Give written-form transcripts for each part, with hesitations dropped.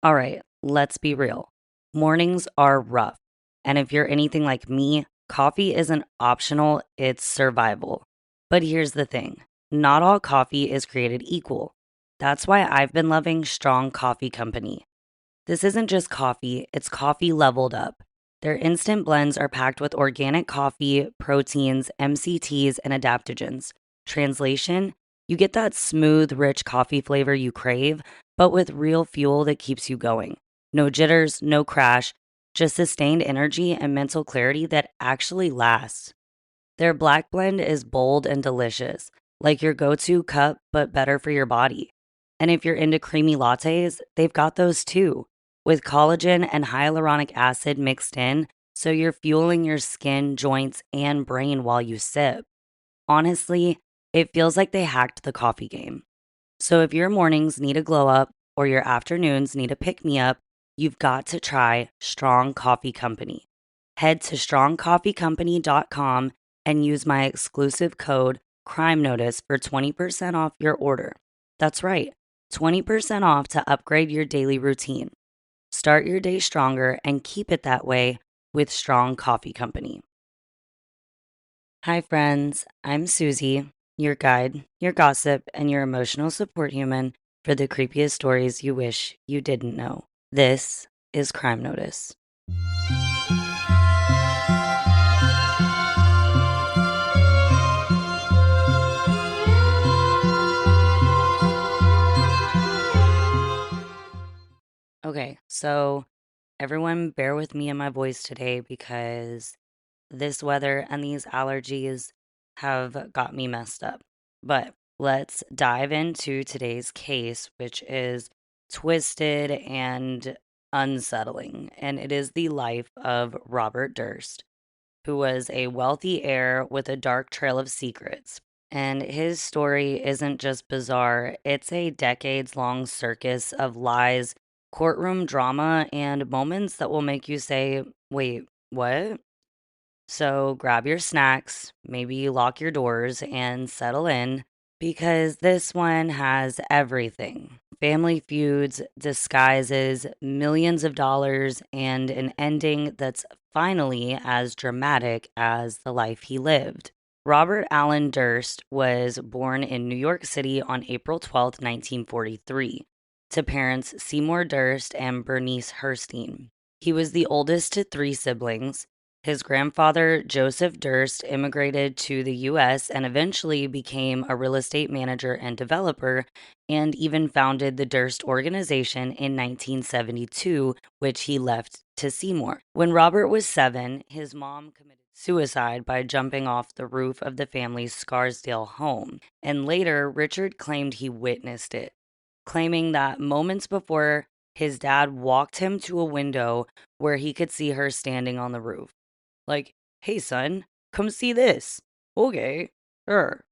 All right, let's be real. Mornings are rough. And if you're anything like me, coffee isn't optional, it's survival. But here's the thing, not all coffee is created equal. That's why I've been loving Strong Coffee Company. This isn't just coffee, it's coffee leveled up. Their instant blends are packed with organic coffee, proteins, MCTs, and adaptogens. Translation: you get that smooth, rich coffee flavor you crave, but with real fuel that keeps you going. No jitters, no crash, just sustained energy and mental clarity that actually lasts. Their black blend is bold and delicious, like your go to cup, but better for your body. And if you're into creamy lattes, they've got those too, with collagen and hyaluronic acid mixed in, so you're fueling your skin, joints, and brain while you sip. Honestly, it feels like they hacked the coffee game. So if your mornings need a glow up or your afternoons need a pick me up, you've got to try Strong Coffee Company. Head to strongcoffeecompany.com and use my exclusive code Crime Notice for 20% off your order. That's right, 20% off to upgrade your daily routine. Start your day stronger and keep it that way with Strong Coffee Company. Hi, friends. I'm Susie, your guide, your gossip, and your emotional support human for the creepiest stories you wish you didn't know. This is Crime Notice. Okay, so everyone bear with me and my voice today because this weather and these allergies have got me messed up. But let's dive into today's case, which is twisted and unsettling. And it is the life of Robert Durst, who was a wealthy heir with a dark trail of secrets. And his story isn't just bizarre, it's a decades long circus of lies, courtroom drama, and moments that will make you say, wait, what? So grab your snacks, maybe lock your doors, and settle in because this one has everything: family feuds, disguises, millions of dollars, and an ending that's finally as dramatic as the life he lived. Robert Allen Durst was born in New York City on April 12th, 1943, to parents Seymour Durst and Bernice Herstein. He was the oldest to three siblings. His grandfather, Joseph Durst, immigrated to the US and eventually became a real estate manager and developer, and even founded the Durst Organization in 1972, which he left to Seymour. When Robert was 7, his mom committed suicide by jumping off the roof of the family's Scarsdale home, and later Richard claimed he witnessed it, claiming that moments before, his dad walked him to a window where he could see her standing on the roof. Like, hey, son, come see this. Okay, sure.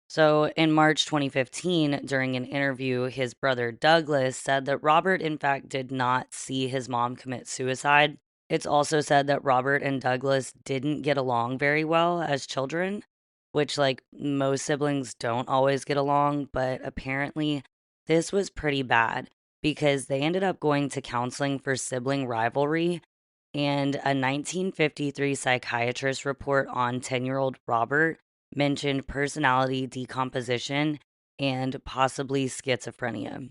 So, in March 2015, during an interview, his brother Douglas said that Robert, in fact, did not see his mom commit suicide. It's also said that Robert and Douglas didn't get along very well as children, which, like, most siblings don't always get along, but apparently this was pretty bad because they ended up going to counseling for sibling rivalry, and a 1953 psychiatrist report on 10-year-old Robert mentioned personality decomposition and possibly schizophrenia.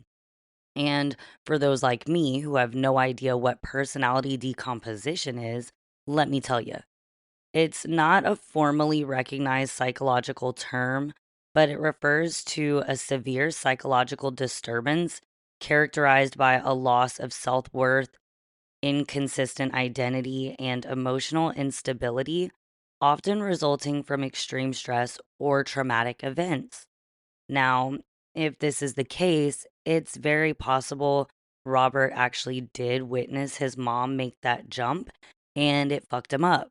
And for those like me who have no idea what personality decomposition is, let me tell you, it's not a formally recognized psychological term, but it refers to a severe psychological disturbance characterized by a loss of self worth, inconsistent identity, and emotional instability, often resulting from extreme stress or traumatic events. Now, if this is the case, it's very possible Robert actually did witness his mom make that jump and it fucked him up.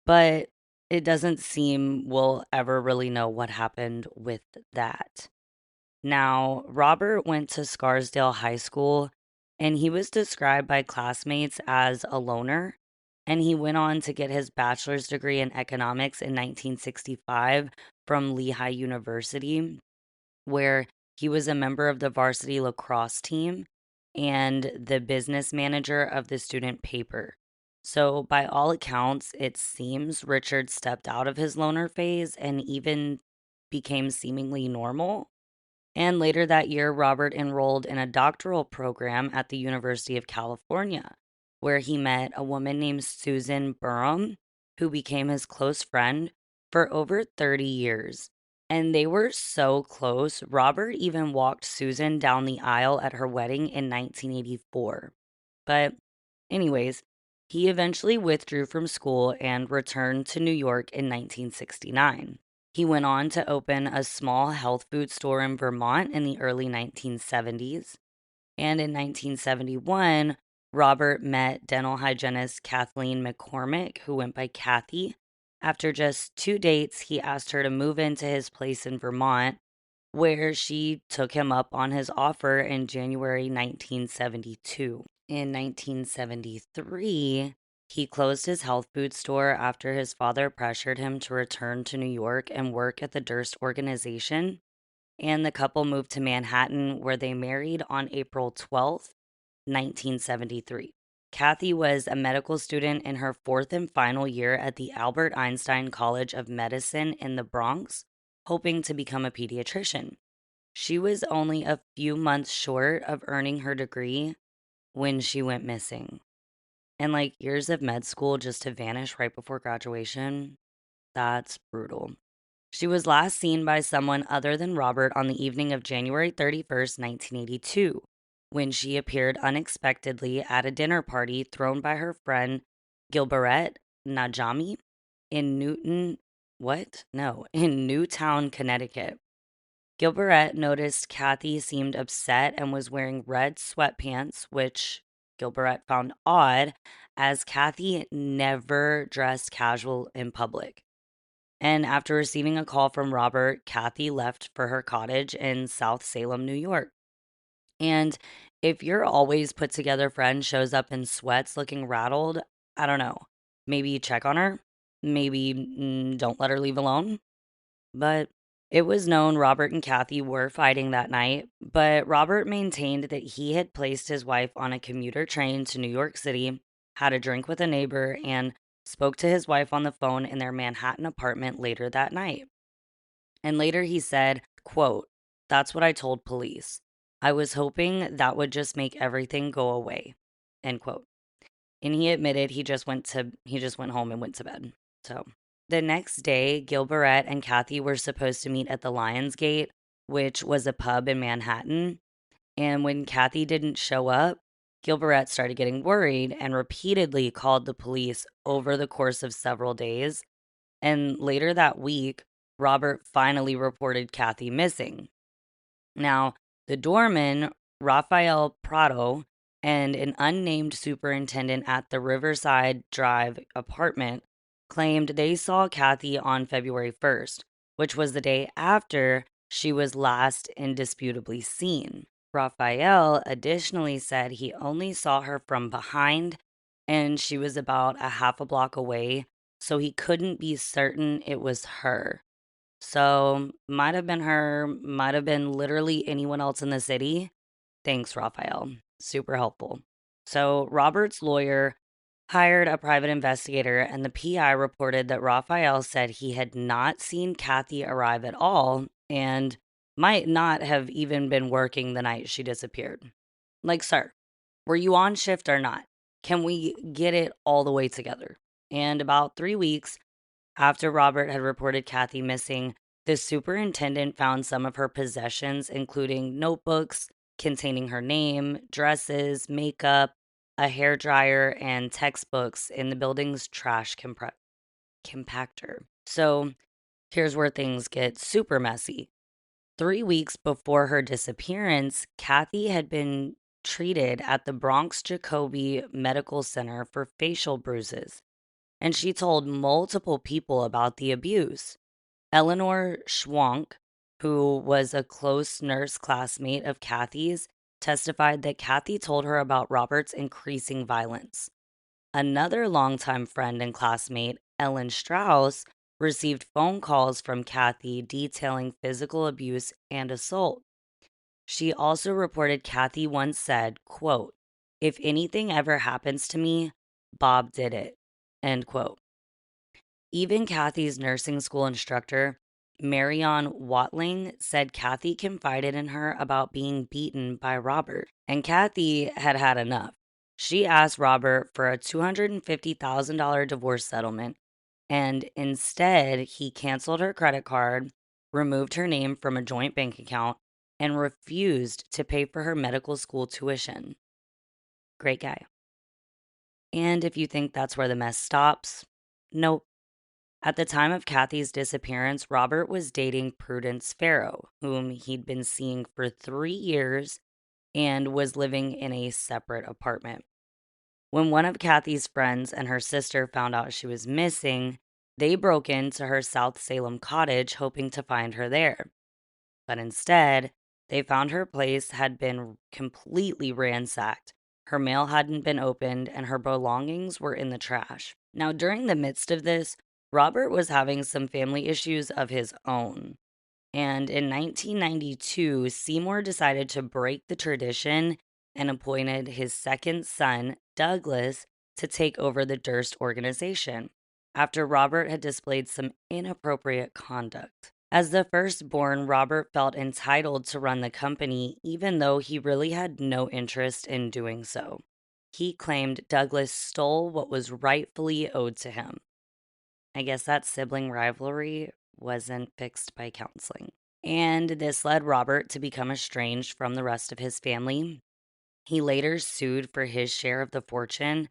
But it doesn't seem we'll ever really know what happened with that. Now, Robert went to Scarsdale High School and he was described by classmates as a loner. And he went on to get his bachelor's degree in economics in 1965 from Lehigh University, where he was a member of the varsity lacrosse team. and the business manager of the student paper. So, by all accounts, it seems Richard stepped out of his loner phase and even became seemingly normal. And later that year, Robert enrolled in a doctoral program at the University of California, where he met a woman named Susan Burham, who became his close friend for over 30 years. And they were so close, Robert even walked Susan down the aisle at her wedding in 1984. But, anyways, he eventually withdrew from school and returned to New York in 1969. He went on to open a small health food store in Vermont in the early 1970s. And in 1971, Robert met dental hygienist Kathleen McCormick, who went by Kathie. After just 2 dates, he asked her to move into his place in Vermont, where she took him up on his offer in January 1972. In 1973, he closed his health food store after his father pressured him to return to New York and work at the Durst organization. And the couple moved to Manhattan, where they married on April 12th, 1973. Kathie was a medical student in her fourth and final year at the Albert Einstein College of Medicine in the Bronx, hoping to become a pediatrician. She was only a few months short of earning her degree when she went missing. And like years of med school just to vanish right before graduation, that's brutal. She was last seen by someone other than Robert on the evening of January 31st, 1982, when she appeared unexpectedly at a dinner party thrown by her friend Gilbert Najami in in Newtown, Connecticut. Gilbert noticed Kathie seemed upset and was wearing red sweatpants, which Gilbert found odd, as Kathie never dressed casual in public. And after receiving a call from Robert, Kathie left for her cottage in South Salem, New York. And if your always put together friend shows up in sweats looking rattled, I don't know. Maybe check on her. Maybe don't let her leave alone. But it was known Robert and Kathie were fighting that night, but Robert maintained that he had placed his wife on a commuter train to New York City, had a drink with a neighbor, and spoke to his wife on the phone in their Manhattan apartment later that night. And later he said, quote, "That's what I told police. I was hoping that would just make everything go away." End quote. And he admitted he just went home and went to bed. So the next day, Gilbert and Kathie were supposed to meet at the Lionsgate, which was a pub in Manhattan. And when Kathie didn't show up, Gilbert started getting worried and repeatedly called the police over the course of several days. And later that week, Robert finally reported Kathie missing. Now, the doorman, Rafael Prado, and an unnamed superintendent at the Riverside Drive apartment claimed they saw Kathie on February 1st, which was the day after she was last indisputably seen. Rafael additionally said he only saw her from behind and she was about a half a block away, so he couldn't be certain it was her. So, might have been her, might have been literally anyone else in the city. Thanks, Raphael. Super helpful. So, Robert's lawyer hired a private investigator, and the PI reported that Raphael said he had not seen Kathie arrive at all and might not have even been working the night she disappeared. Like, sir, were you on shift or not? Can we get it all the way together? And about 3 weeks after Robert had reported Kathie missing, the superintendent found some of her possessions, including notebooks containing her name, dresses, makeup, a hair dryer, and textbooks in the building's trash compactor. So here's where things get super messy. 3 weeks before her disappearance, Kathie had been treated at the Bronx Jacobi Medical Center for facial bruises, and she told multiple people about the abuse. Eleanor Schwank, who was a close nurse classmate of Kathie's, testified that Kathie told her about Robert's increasing violence. Another longtime friend and classmate, Ellen Strauss, received phone calls from Kathie detailing physical abuse and assault. She also reported Kathie once said, quote, "If anything ever happens to me, Bob did it," end quote. Even Kathie's nursing school instructor, Marion Watling, said Kathie confided in her about being beaten by Robert, and Kathie had had enough. She asked Robert for a $250,000 divorce settlement, and instead, he canceled her credit card, removed her name from a joint bank account, and refused to pay for her medical school tuition. Great guy. And if you think that's where the mess stops, nope. At the time of Kathie's disappearance, Robert was dating Prudence Farrow, whom he'd been seeing for 3 years and was living in a separate apartment. When one of Kathie's friends and her sister found out she was missing, they broke into her South Salem cottage hoping to find her there. But instead, they found her place had been completely ransacked. Her mail hadn't been opened and her belongings were in the trash. Now, during the midst of this, Robert was having some family issues of his own. And in 1992, Seymour decided to break the tradition and appointed his second son, Douglas, to take over the Durst organization after Robert had displayed some inappropriate conduct. As the firstborn, Robert felt entitled to run the company, even though he really had no interest in doing so. He claimed Douglas stole what was rightfully owed to him. I guess that sibling rivalry wasn't fixed by counseling. And this led Robert to become estranged from the rest of his family. He later sued for his share of the fortune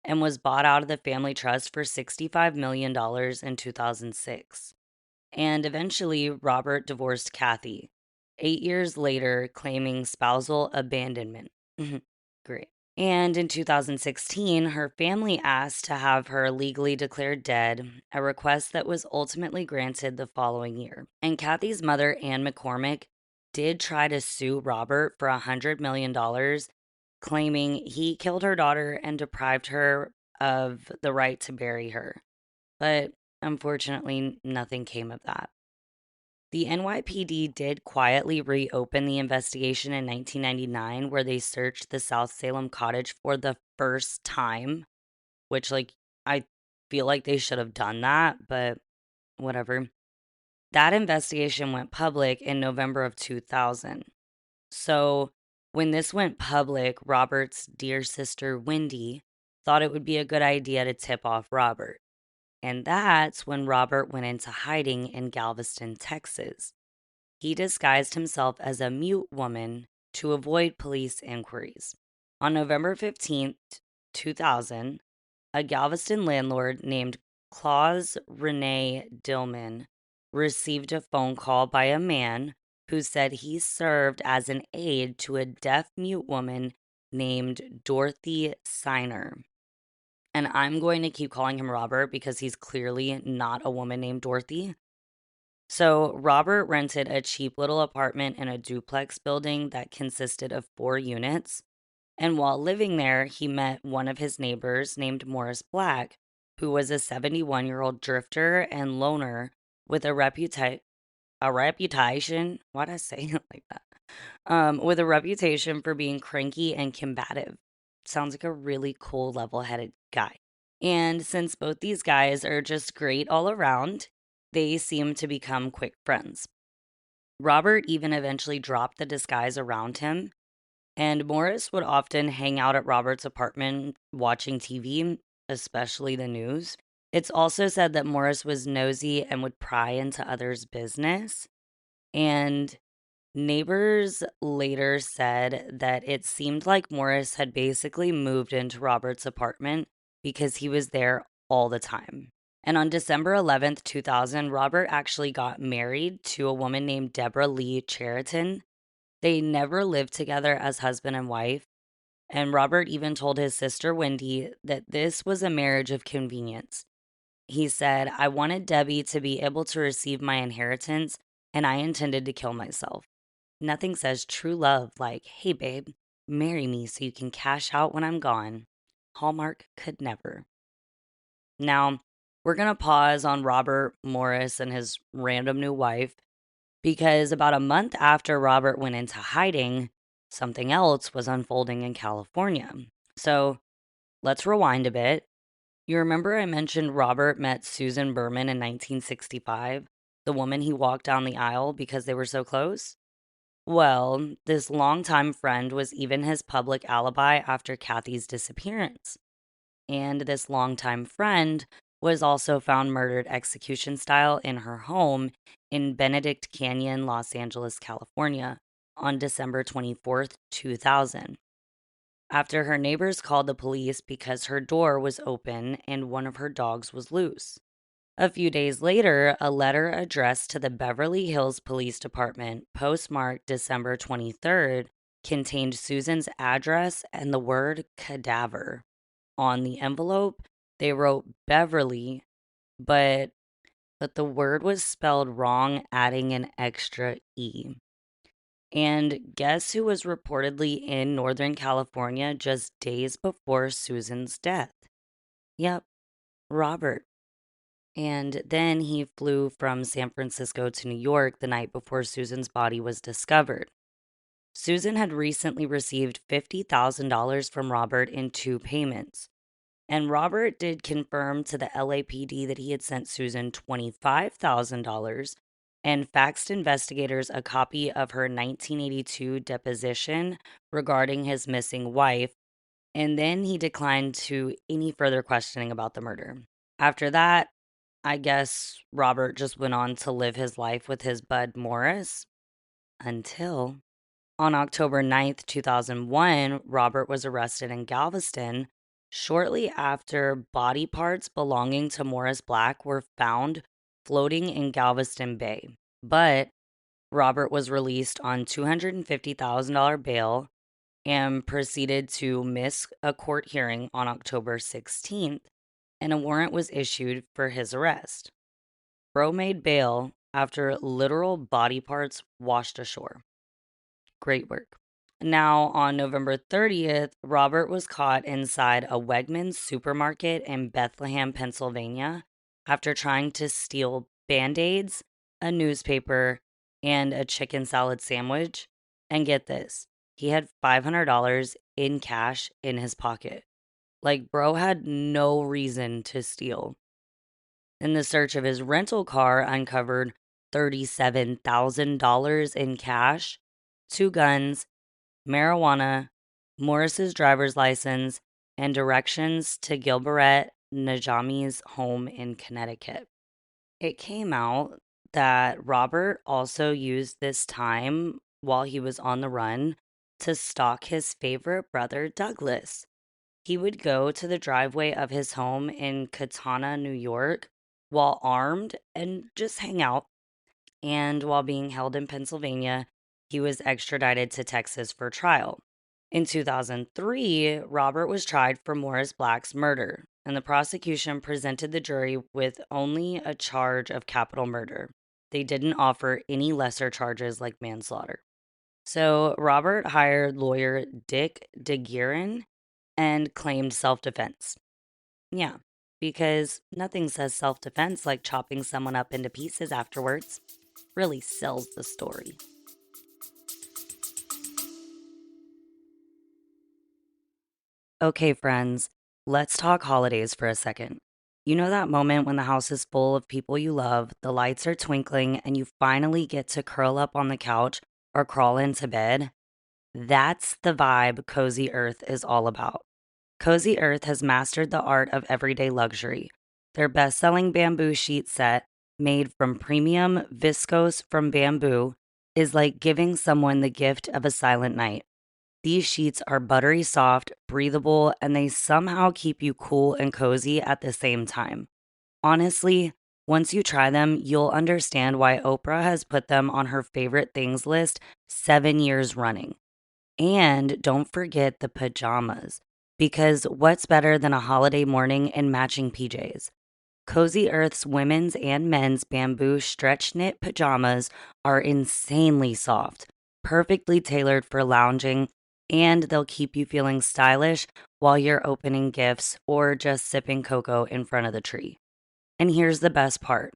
and was bought out of the family trust for $65 million in 2006. And eventually, Robert divorced Kathie, 8 years later, claiming spousal abandonment. Great. And in 2016, her family asked to have her legally declared dead, a request that was ultimately granted the following year. And Kathie's mother, Ann McCormick, did try to sue Robert for $100 million, claiming he killed her daughter and deprived her of the right to bury her. But unfortunately, nothing came of that. The NYPD did quietly reopen the investigation in 1999, where they searched the South Salem cottage for the first time, which, like, I feel like they should have done that, but whatever. That investigation went public in November of 2000. So when this went public, Robert's dear sister, Wendy, thought it would be a good idea to tip off Robert. And that's when Robert went into hiding in Galveston, Texas. He disguised himself as a mute woman to avoid police inquiries. On November 15th, 2000, a Galveston landlord named Claus Renee Dillman received a phone call by a man who said he served as an aide to a deaf mute woman named Dorothy Siner. And I'm going to keep calling him Robert because he's clearly not a woman named Dorothy. So, Robert rented a cheap little apartment in a duplex building that consisted of 4 units. And while living there, he met one of his neighbors named Morris Black, who was a 71-year-old drifter and loner with a reputation. Why'd I say it like that? With a reputation for being cranky and combative. Sounds like a really cool, level headed guy. And since both these guys are just great all around, they seem to become quick friends. Robert even eventually dropped the disguise around him, and Morris would often hang out at Robert's apartment watching TV, especially the news. It's also said that Morris was nosy and would pry into others' business. And neighbors later said that it seemed like Morris had basically moved into Robert's apartment because he was there all the time. And on December 11th, 2000, Robert actually got married to a woman named Deborah Lee Cheriton. They never lived together as husband and wife. And Robert even told his sister Wendy that this was a marriage of convenience. He said, "I wanted Debbie to be able to receive my inheritance, and I intended to kill myself. Nothing says true love like, hey, babe, marry me so you can cash out when I'm gone." Hallmark could never. Now, we're going to pause on Robert Morris and his random new wife because about a month after Robert went into hiding, something else was unfolding in California. So let's rewind a bit. You remember I mentioned Robert met Susan Berman in 1965, the woman he walked down the aisle because they were so close? Well, this longtime friend was even his public alibi after Kathie's disappearance. And this longtime friend was also found murdered execution style in her home in Benedict Canyon, Los Angeles, California, on December 24th, 2000. After her neighbors called the police because her door was open and one of her dogs was loose. A few days later, a letter addressed to the Beverly Hills Police Department, postmarked December 23rd, contained Susan's address and the word cadaver. On the envelope, they wrote Beverly, but the word was spelled wrong, adding an extra E. And guess who was reportedly in Northern California just days before Susan's death? Yep, Robert. And then he flew from San Francisco to New York the night before Susan's body was discovered. Susan had recently received $50,000 from Robert in two payments. And Robert did confirm to the LAPD that he had sent Susan $25,000 and faxed investigators a copy of her 1982 deposition regarding his missing wife. And then he declined to any further questioning about the murder. After that, I guess Robert just went on to live his life with his bud Morris until on October 2001, Robert was arrested in Galveston shortly after body parts belonging to Morris Black were found floating in Galveston Bay. But Robert was released on $250,000 bail and proceeded to miss a court hearing on October 16th, and a warrant was issued for his arrest. Bro made bail after literal body parts washed ashore. Great work. Now, on November 30th, Robert was caught inside a Wegmans supermarket in Bethlehem, Pennsylvania, after trying to steal Band-Aids, a newspaper, and a chicken salad sandwich. And get this, he had $500 in cash in his pocket. Like, bro had no reason to steal. And the search of his rental car uncovered $37,000 in cash, two guns, marijuana, Morris's driver's license, and directions to Gilbert Najami's home in Connecticut. It came out that Robert also used this time while he was on the run to stalk his favorite brother, Douglas. He would go to the driveway of his home in Katana, New York, while armed and just hang out. And while being held in Pennsylvania, he was extradited to Texas for trial. In 2003, Robert was tried for Morris Black's murder, and the prosecution presented the jury with only a charge of capital murder. They didn't offer any lesser charges like manslaughter. So Robert hired lawyer Dick DeGuerin and claimed self-defense. Yeah, because nothing says self-defense like chopping someone up into pieces afterwards. Really sells the story. Okay, friends, let's talk holidays for a second. You know that moment when the house is full of people you love, the lights are twinkling, and you finally get to curl up on the couch or crawl into bed? That's the vibe Cozy Earth is all about. Cozy Earth has mastered the art of everyday luxury. Their best selling bamboo sheet set, made from premium viscose from bamboo, is like giving someone the gift of a silent night. These sheets are buttery soft, breathable, and they somehow keep you cool and cozy at the same time. Honestly, once you try them, you'll understand why Oprah has put them on her favorite things list 7 years running. And don't forget the pajamas, because what's better than a holiday morning in matching PJs? Cozy Earth's women's and men's bamboo stretch knit pajamas are insanely soft, perfectly tailored for lounging, and they'll keep you feeling stylish while you're opening gifts or just sipping cocoa in front of the tree. And here's the best part.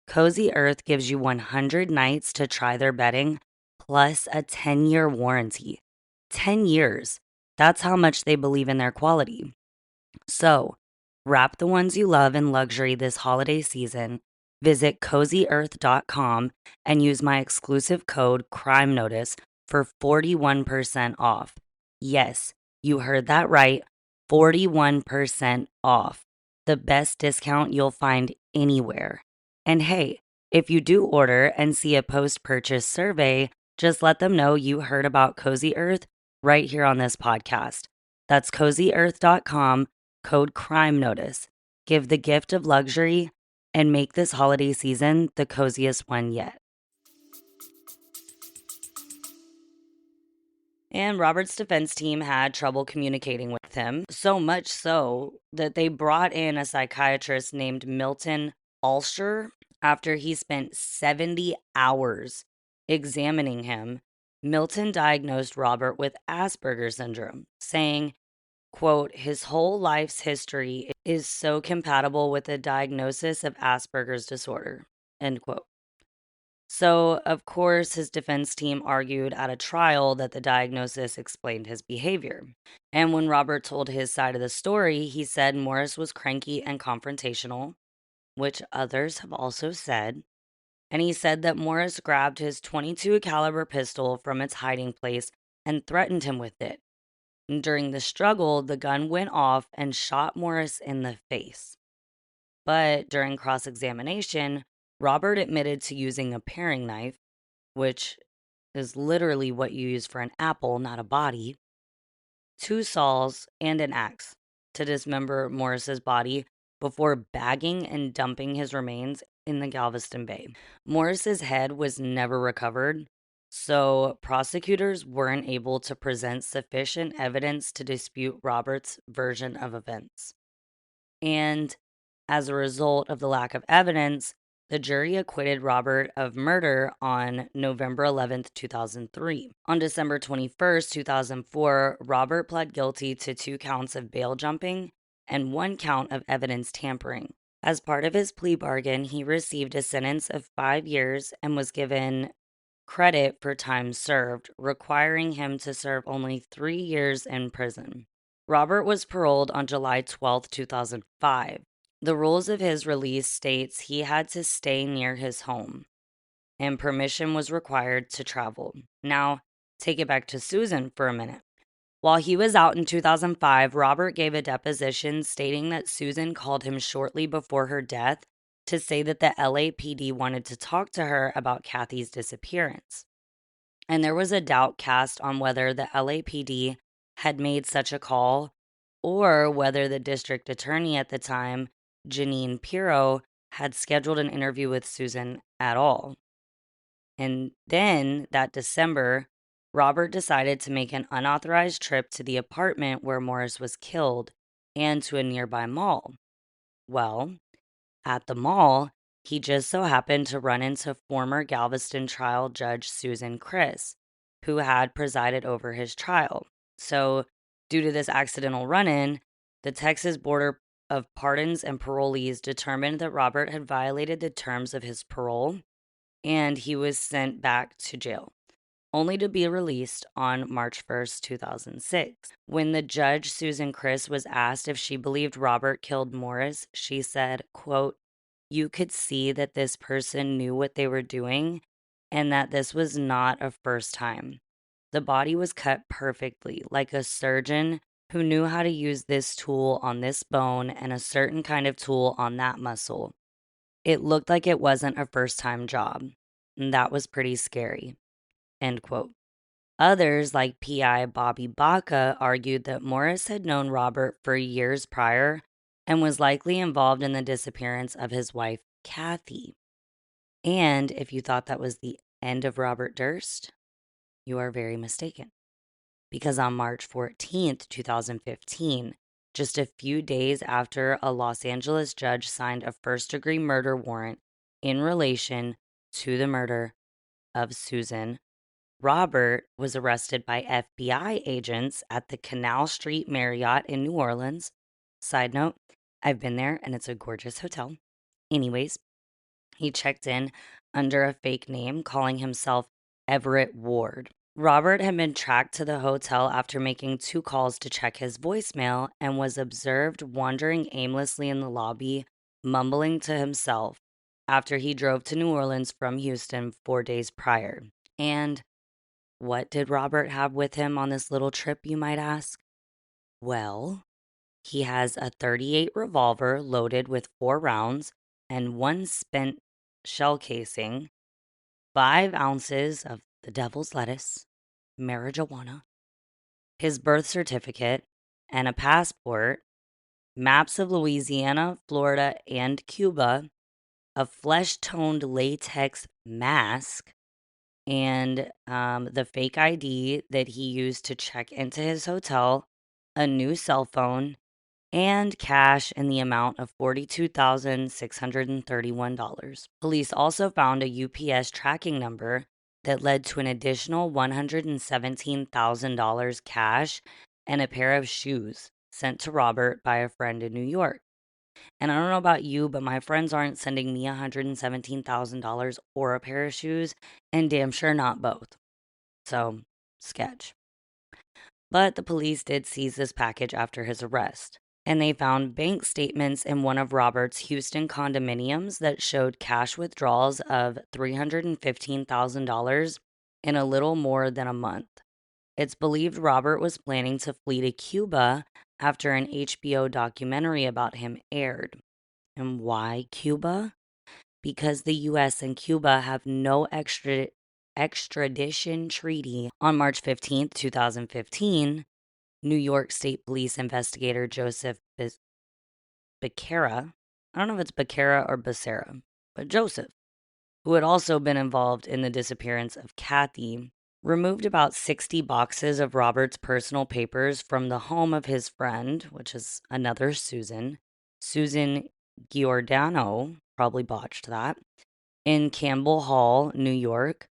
Cozy Earth gives you 100 nights to try their bedding, plus a 10-year warranty. 10 years. That's how much they believe in their quality. So, wrap the ones you love in luxury this holiday season. Visit cozyearth.com and use my exclusive code Crime Notice for 41% off. Yes, you heard that right. 41% off. The best discount you'll find anywhere. And hey, if you do order and see a post-purchase survey, just let them know you heard about Cozy Earth right here on this podcast. That's cozyearth.com, code Crime Notice. Give the gift of luxury and make this holiday season the coziest one yet. And Robert's defense team had trouble communicating with him, so much so that they brought in a psychiatrist named Milton Alscher. After he spent 70 hours examining him, Milton diagnosed Robert with Asperger's syndrome, saying, quote, his whole life's history is so compatible with the diagnosis of Asperger's disorder, end quote. So, of course, his defense team argued at a trial that the diagnosis explained his behavior. And when Robert told his side of the story, he said Morris was cranky and confrontational, which others have also said. And he said that Morris grabbed his .22 caliber pistol from its hiding place and threatened him with it. And during the struggle, the gun went off and shot Morris in the face. But during cross-examination, Robert admitted to using a paring knife, which is literally what you use for an apple, not a body, 2 saws, and an axe to dismember Morris's body before bagging and dumping his remains in the Galveston Bay. Morris's head was never recovered, so prosecutors weren't able to present sufficient evidence to dispute Robert's version of events. And as a result of the lack of evidence, the jury acquitted Robert of murder on November 11th, 2003. On December 21st, 2004, Robert pled guilty to 2 counts of bail jumping and 1 count of evidence tampering. As part of his plea bargain, he received a sentence of 5 years and was given credit for time served, requiring him to serve only 3 years in prison. Robert was paroled on July 12, 2005. The rules of his release states he had to stay near his home, and permission was required to travel. Now, take it back to Susan for a minute. While he was out in 2005, Robert gave a deposition stating that Susan called him shortly before her death to say that the LAPD wanted to talk to her about Kathie's disappearance. And there was a doubt cast on whether the LAPD had made such a call or whether the district attorney at the time, Janine Pirro, had scheduled an interview with Susan at all. And then that December, Robert decided to make an unauthorized trip to the apartment where Morris was killed and to a nearby mall. Well, at the mall, he just so happened to run into former Galveston trial judge Susan Chris, who had presided over his trial. So, due to this accidental run-in, the Texas Board of Pardons and Parolees determined that Robert had violated the terms of his parole, and he was sent back to jail, only to be released on March 1st, 2006. When the judge, Susan Chris, was asked if she believed Robert killed Morris, she said, quote, you could see that this person knew what they were doing and that this was not a first time. The body was cut perfectly, like a surgeon who knew how to use this tool on this bone and a certain kind of tool on that muscle. It looked like it wasn't a first-time job, and that was pretty scary, end quote. Others, like PI Bobby Baca, argued that Morris had known Robert for years prior and was likely involved in the disappearance of his wife, Kathie. And if you thought that was the end of Robert Durst, you are very mistaken. Because on March 14th, 2015, just a few days after a Los Angeles judge signed a first-degree murder warrant in relation to the murder of Susan, Robert was arrested by FBI agents at the Canal Street Marriott in New Orleans. Side note, I've been there and it's a gorgeous hotel. Anyways, He checked in under a fake name, calling himself Everett Ward. Robert had been tracked to the hotel after making 2 calls to check his voicemail and was observed wandering aimlessly in the lobby, mumbling to himself after he drove to New Orleans from Houston 4 days prior. And what did Robert have with him on this little trip, you might ask? Well, he has a .38 revolver loaded with 4 rounds and one spent shell casing, 5 ounces of the devil's lettuce, marijuana, his birth certificate, and a passport, maps of Louisiana, Florida, and Cuba, a flesh-toned latex mask, and the fake ID that he used to check into his hotel, a new cell phone, and cash in the amount of $42,631. Police also found a UPS tracking number that led to an additional $117,000 cash and a pair of shoes sent to Robert by a friend in New York. And I don't know about you, but my friends aren't sending me $117,000 or a pair of shoes, and damn sure not both. So, sketch. But the police did seize this package after his arrest, and they found bank statements in one of Robert's Houston condominiums that showed cash withdrawals of $315,000 in a little more than a month. It's believed Robert was planning to flee to Cuba after an HBO documentary about him aired. And why Cuba? Because the US and Cuba have no extradition treaty. On March 15th, 2015, New York State Police investigator Joseph Becerra, I don't know if it's Becerra or Becerra, but Joseph, who had also been involved in the disappearance of Kathie, removed about 60 boxes of Robert's personal papers from the home of his friend, which is another Susan Giordano, probably botched that, in Campbell Hall, New York.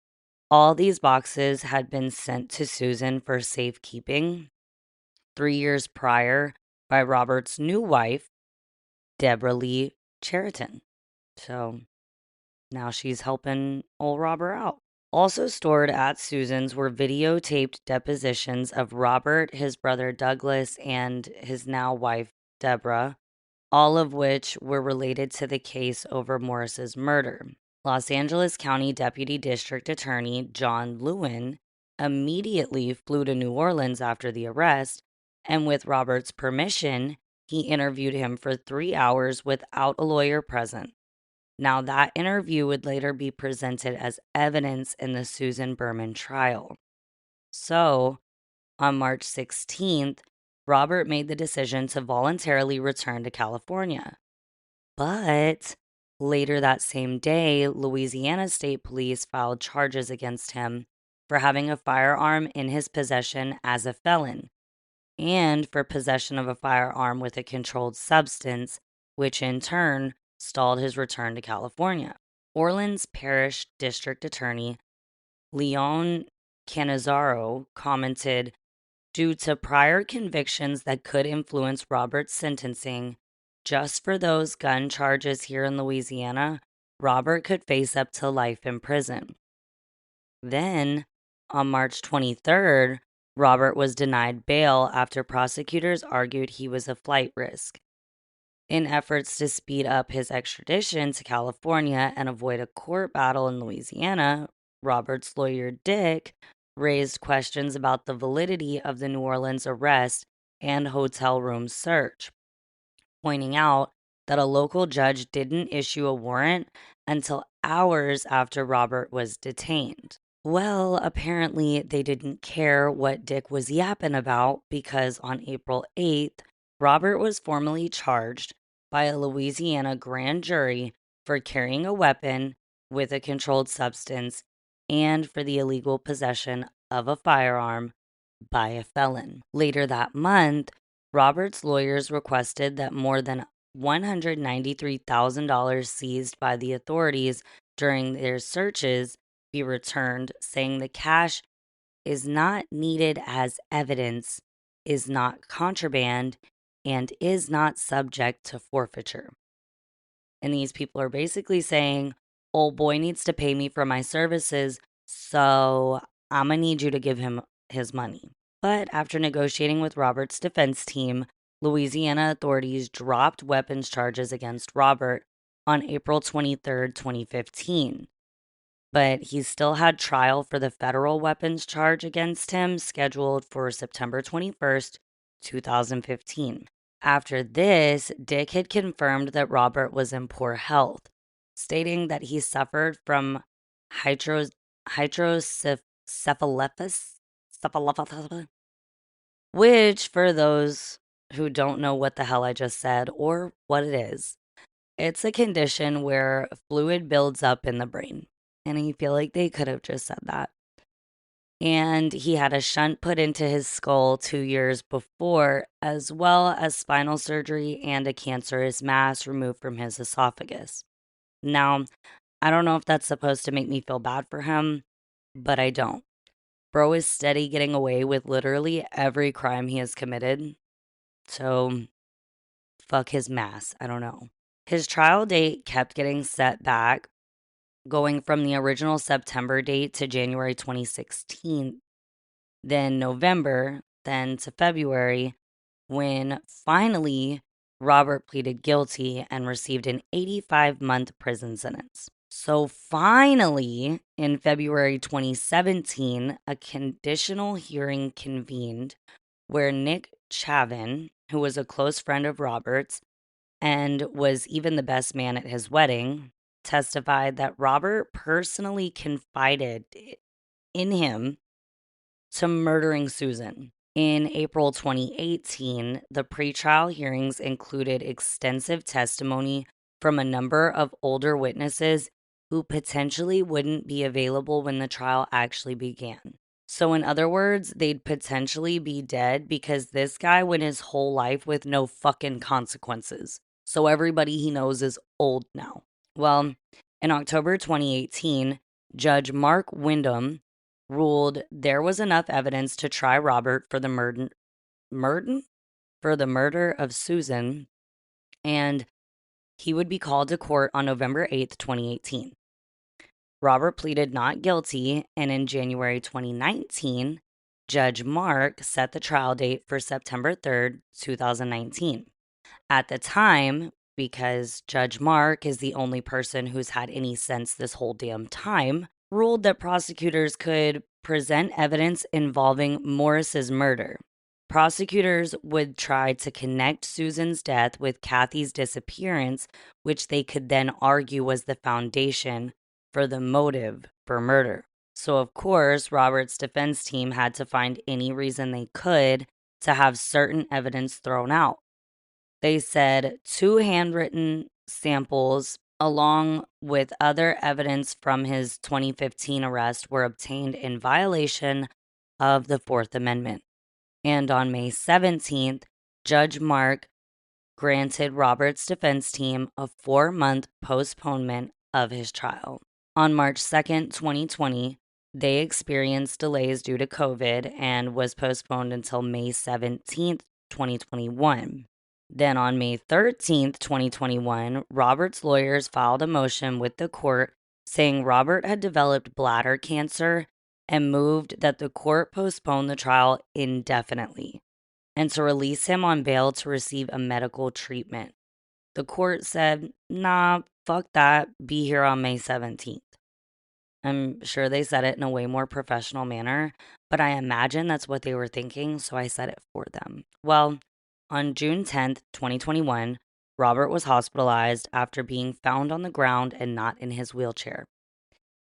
All these boxes had been sent to Susan for safekeeping 3 years prior by Robert's new wife, Deborah Lee Cheriton. So now she's helping old Robert out. Also stored at Susan's were videotaped depositions of Robert, his brother Douglas, and his now wife, Deborah, all of which were related to the case over Morris's murder. Los Angeles County Deputy District Attorney John Lewin immediately flew to New Orleans after the arrest, and with Robert's permission, he interviewed him for 3 hours without a lawyer present. Now, that interview would later be presented as evidence in the Susan Berman trial. So, on March 16th, Robert made the decision to voluntarily return to California. But later that same day, Louisiana State Police filed charges against him for having a firearm in his possession as a felon and for possession of a firearm with a controlled substance, which in turn stalled his return to California. Orleans Parish District Attorney Leon Canizaro commented, due to prior convictions that could influence Robert's sentencing, just for those gun charges here in Louisiana, Robert could face up to life in prison. Then, on March 23rd, Robert was denied bail after prosecutors argued he was a flight risk. In efforts to speed up his extradition to California and avoid a court battle in Louisiana, Robert's lawyer Dick raised questions about the validity of the New Orleans arrest and hotel room search, pointing out that a local judge didn't issue a warrant until hours after Robert was detained. Well, apparently they didn't care what Dick was yapping about because on April 8th, Robert was formally charged by a Louisiana grand jury for carrying a weapon with a controlled substance and for the illegal possession of a firearm by a felon. Later that month, Robert's lawyers requested that more than $193,000 seized by the authorities during their searches be returned, saying the cash is not needed as evidence, is not contraband, and is not subject to forfeiture. And these people are basically saying, Old boy needs to pay me for my services, so I'm gonna need you to give him his money. But after negotiating with Robert's defense team, Louisiana authorities dropped weapons charges against Robert on April 23rd, 2015. But he still had trial for the federal weapons charge against him scheduled for September 21st, 2015. After this, Dick had confirmed that Robert was in poor health, stating that he suffered from hydrocephalus, which, for those who don't know what the hell I just said or what it is, it's a condition where fluid builds up in the brain. And I feel like they could have just said that. And he had a shunt put into his skull 2 years before, as well as spinal surgery and a cancerous mass removed from his esophagus. Now, I don't know if that's supposed to make me feel bad for him, but I don't. Bro is steady getting away with literally every crime he has committed. So, fuck his mass. I don't know. His trial date kept getting set back, going from the original September date to January 2016, then November, then to February, when finally Robert pleaded guilty and received an 85-month prison sentence. So finally, in February 2017, a conditional hearing convened where Nick Chavin, who was a close friend of Robert's and was even the best man at his wedding, testified that Robert personally confided in him to murdering Susan. In April 2018, the pretrial hearings included extensive testimony from a number of older witnesses who potentially wouldn't be available when the trial actually began. So, in other words, they'd potentially be dead because this guy went his whole life with no fucking consequences. So, everybody he knows is old now. Well, in October 2018, Judge Mark Wyndham ruled there was enough evidence to try Robert for the murder of Susan, and he would be called to court on November 8th, 2018. Robert pleaded not guilty, and in January 2019, Judge Mark set the trial date for September 3rd, 2019. At the time, because Judge Mark is the only person who's had any sense this whole damn time, ruled that prosecutors could present evidence involving Morris's murder. Prosecutors would try to connect Susan's death with Kathie's disappearance, which they could then argue was the foundation for the motive for murder. So, of course, Robert's defense team had to find any reason they could to have certain evidence thrown out. They said 2 handwritten samples, along with other evidence from his 2015 arrest, were obtained in violation of the Fourth Amendment. And on May 17th, Judge Mark granted Robert's defense team a 4-month postponement of his trial. On March 2nd, 2020, they experienced delays due to COVID and was postponed until May 17th, 2021. Then on May 13th, 2021, Robert's lawyers filed a motion with the court saying Robert had developed bladder cancer and moved that the court postpone the trial indefinitely and to release him on bail to receive a medical treatment. The court said, nah, fuck that, be here on May 17th. I'm sure they said it in a way more professional manner, but I imagine that's what they were thinking, so I said it for them. Well, on June 10th, 2021, Robert was hospitalized after being found on the ground and not in his wheelchair.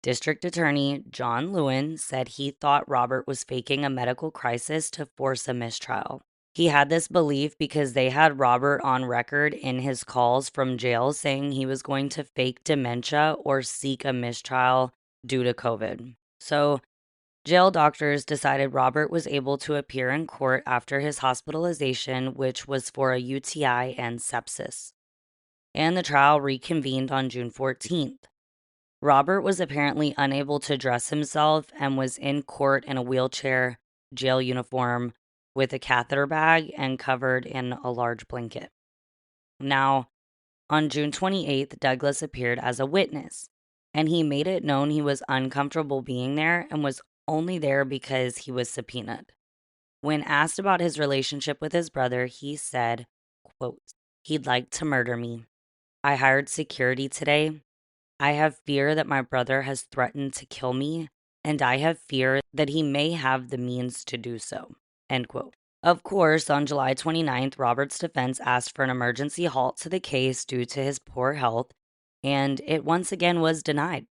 District Attorney John Lewin said he thought Robert was faking a medical crisis to force a mistrial. He had this belief because they had Robert on record in his calls from jail saying he was going to fake dementia or seek a mistrial due to COVID. So, jail doctors decided Robert was able to appear in court after his hospitalization, which was for a UTI and sepsis. And the trial reconvened on June 14th. Robert was apparently unable to dress himself and was in court in a wheelchair, jail uniform, with a catheter bag and covered in a large blanket. Now, on June 28th, Douglas appeared as a witness. and he made it known he was uncomfortable being there and was only there because he was subpoenaed. When asked about his relationship with his brother, he said, quote, "He'd like to murder me. I hired security today. I have fear that my brother has threatened to kill me, and I have fear that he may have the means to do so." End quote. Of course, on July 29th, Robert's defense asked for an emergency halt to the case due to his poor health, and it once again was denied.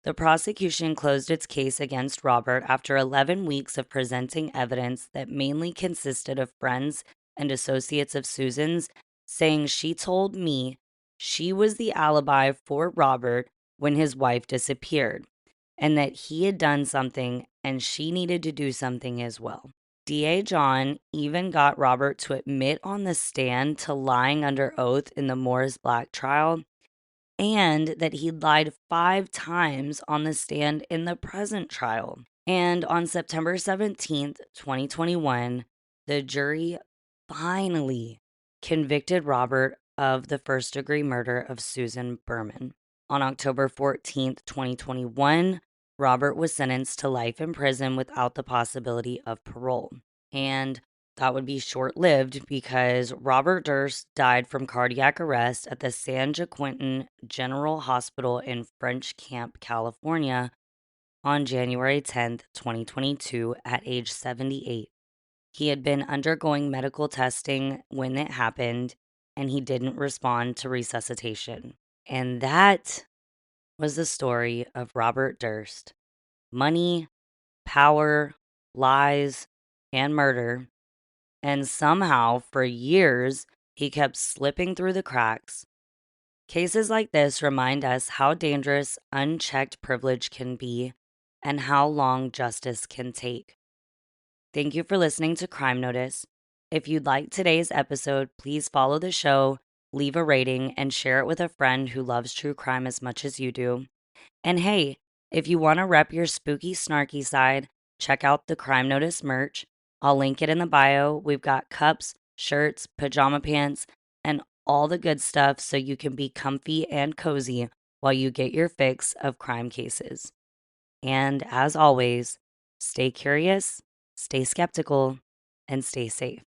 The prosecution closed its case against Robert after 11 weeks of presenting evidence that mainly consisted of friends and associates of Susan's saying she told me she was the alibi for Robert when his wife disappeared, and that he had done something and she needed to do something as well. DA John even got Robert to admit on the stand to lying under oath in the Morris Black trial, and that he lied 5 times on the stand in the present trial. And on September 17th, 2021, the jury finally convicted Robert of the first-degree murder of Susan Berman. On October 14th, 2021, Robert was sentenced to life in prison without the possibility of parole. And that would be short-lived because Robert Durst died from cardiac arrest at the San Jacinto General Hospital in French Camp, California on January 10th, 2022 at age 78. He had been undergoing medical testing when it happened, and he didn't respond to resuscitation. And that was the story of Robert Durst. Money, power, lies, and murder. And somehow, for years, he kept slipping through the cracks. Cases like this remind us how dangerous unchecked privilege can be and how long justice can take. Thank you for listening to Crime Notice. If you'd like today's episode, please follow the show, leave a rating, and share it with a friend who loves true crime as much as you do. And hey, if you want to rep your spooky, snarky side, check out the Crime Notice merch. I'll link it in the bio. We've got cups, shirts, pajama pants, and all the good stuff so you can be comfy and cozy while you get your fix of crime cases. And as always, stay curious, stay skeptical, and stay safe.